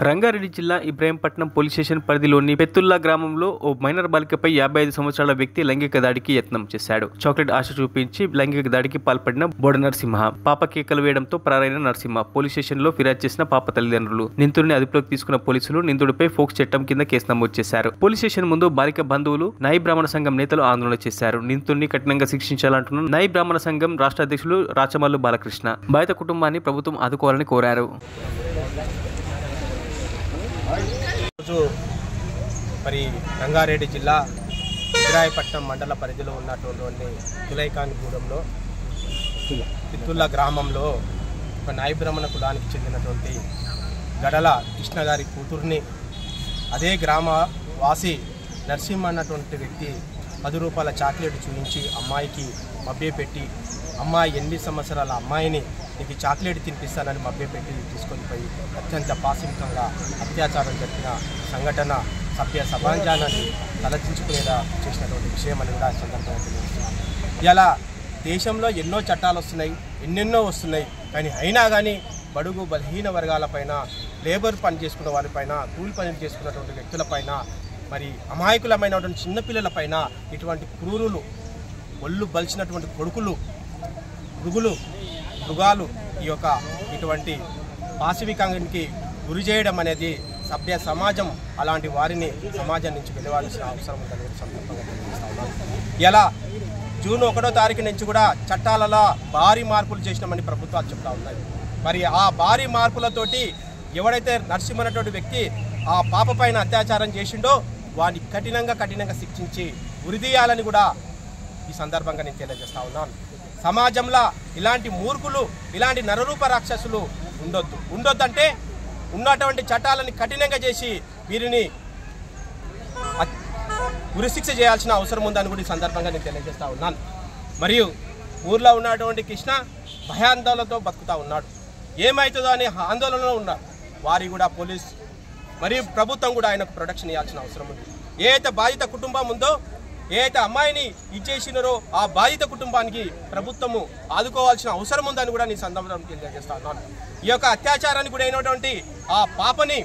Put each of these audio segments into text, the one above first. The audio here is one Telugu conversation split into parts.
రంగారెడ్డి జిల్లా ఇబ్రహీంపట్నం పోలీస్ స్టేషన్ పరిధిలోని పెత్తుల్లా గ్రామంలో ఓ మైనర్ బాలికపై 55 సంవత్సరాల వ్యక్తి లైంగిక దాడికి యత్నం చేశాడు. చాక్లెట్ ఆశ చూపించి లైంగిక దాడికి పాల్పడిన బోడ నరసింహ పాప కేకలు వేయడంతో పరారైన నరసింహ పోలీస్ స్టేషన్లో ఫిర్యాదు చేసిన పాప తల్లిదండ్రులు. నిందితుడిని అదుపులోకి తీసుకున్న పోలీసులు నిందితుడిపై ఫోక్స్ చట్టం కింద కేసు నమోదు చేశారు. పోలీస్ స్టేషన్ ముందు బాలిక బంధువులు నాయి బ్రాహ్మణ సంఘం నేతలు ఆందోళన చేశారు. నిందితుడిని కఠినంగా శిక్షించాలంటున్న నాయి బ్రాహ్మణ సంఘం రాష్ట్ర అధ్యక్షులు రాచమల్లు బాలకృష్ణ బాధిత కుటుంబాన్ని ప్రభుత్వం ఆదుకోవాలని కోరారు. మరి రంగారెడ్డి జిల్లా ఇబ్రాహీంపట్నం మండల పరిధిలో ఉన్నటువంటి తులైకాన్గూడెంలో పిత్తుల్లా గ్రామంలో ఒక నాయి బ్రాహ్మణ కులానికి చెందినటువంటి గడల కృష్ణ గారి కూతుర్ని అదే గ్రామ వాసి నరసింహ అన్నటువంటి వ్యక్తి 10 రూపాయల చాక్లెట్ చూపించి అమ్మాయికి మభ్యపెట్టి అమ్మాయి 8 సంవత్సరాల అమ్మాయిని నీకు చాక్లెట్ తినిపిస్తానని మభ్యపెట్టి తీసుకొని పోయి అత్యంత పాశవికంగా అత్యాచారం జరిగిన సంఘటన సభ్య సమాజాన్ని తలదించుకునేలా చేసినటువంటి విషయం అని కూడా సందర్భంగా తెలియజేస్తున్నాను. ఇలా దేశంలో ఎన్నో చట్టాలు వస్తున్నాయి, ఎన్నెన్నో వస్తున్నాయి, కానీ అయినా కానీ బడుగు బలహీన వర్గాలపైన, లేబర్ పని చేసుకున్న వారిపైన, కూలి పనులు చేసుకున్నటువంటి వ్యక్తులపైన, మరి అమాయకులమైనటువంటి చిన్నపిల్లలపైన ఇటువంటి క్రూరులు, ఒళ్ళు బలిచినటువంటి కొడుకులు, మృగాలు ఈ యొక్క ఇటువంటి పాశవికానికి గురి చేయడం అనేది సభ్య సమాజం అలాంటి వారిని సమాజం నుంచి వెలువాల్సిన అవసరం ఉందని సందర్భంగా తెలియజేస్తా ఉన్నాను. ఇలా జూన్ 1వ తారీఖు నుంచి కూడా చట్టాలలో భారీ మార్పులు చేసినామని ప్రభుత్వాలు చెప్తా ఉన్నాయి. మరి ఆ భారీ మార్పులతోటి ఎవడైతే నరసింహనటువంటి వ్యక్తి ఆ పాప పైన అత్యాచారం చేసిండో వారిని కఠినంగా శిక్షించి ఉరిదీయాలని కూడా ఈ సందర్భంగా నేను తెలియజేస్తా ఉన్నాను. సమాజంలో ఇలాంటి మూర్ఖులు, ఇలాంటి నరరూప రాక్షసులు ఉండొద్దంటే ఉన్నటువంటి చట్టాలను కఠినంగా చేసి వీరిని ఉరిశిక్ష చేయాల్సిన అవసరం ఉందని కూడా ఈ సందర్భంగా నేను తెలియజేస్తా ఉన్నాను. మరియు ఊర్లో ఉన్నటువంటి కృష్ణ భయాందోళనతో బతుకుతూ ఉన్నాడు. ఏమవుతుందో అనే ఆందోళనలో ఉన్నారు. వారి కూడా పోలీస్ మరియు ప్రభుత్వం కూడా ఆయనకు ప్రొటెక్షన్ ఇవ్వాల్సిన అవసరం ఉంది. ఏదైతే బాధిత కుటుంబం ఉందో, ఏదైతే అమ్మాయిని ఇచ్చేసినారో ఆ బాధిత కుటుంబానికి ప్రభుత్వము ఆదుకోవాల్సిన అవసరం ఉందని కూడా నేను సందర్భంగా తెలియజేస్తా ఉన్నాను. ఈ యొక్క అత్యాచారానికి కూడా అయినటువంటి ఆ పాపని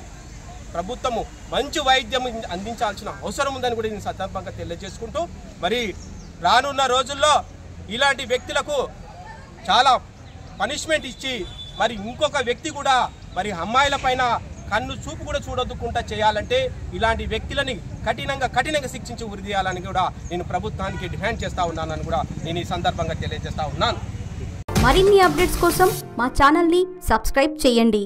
ప్రభుత్వము మంచి వైద్యం అందించాల్సిన అవసరం ఉందని కూడా నేను సందర్భంగా తెలియజేసుకుంటూ, మరి రానున్న రోజుల్లో ఇలాంటి వ్యక్తులకు చాలా పనిష్మెంట్ ఇచ్చి మరి ఇంకొక వ్యక్తి కూడా మరి అమ్మాయిల పైన కన్ను చూపు కూడా చూడొద్దుకుంటా చేయాలంటే ఇలాంటి వ్యక్తులని కఠినంగా శిక్షించి ఉరిదీయాలని కూడా నేను ప్రభుత్వానికి డిమాండ్ చేస్తా ఉన్నానని కూడా నేను ఈ సందర్భంగా తెలియజేస్తా ఉన్నాను. మరిన్ని అప్డేట్స్ కోసం మా ఛానల్ని సబ్స్క్రైబ్ చేయండి.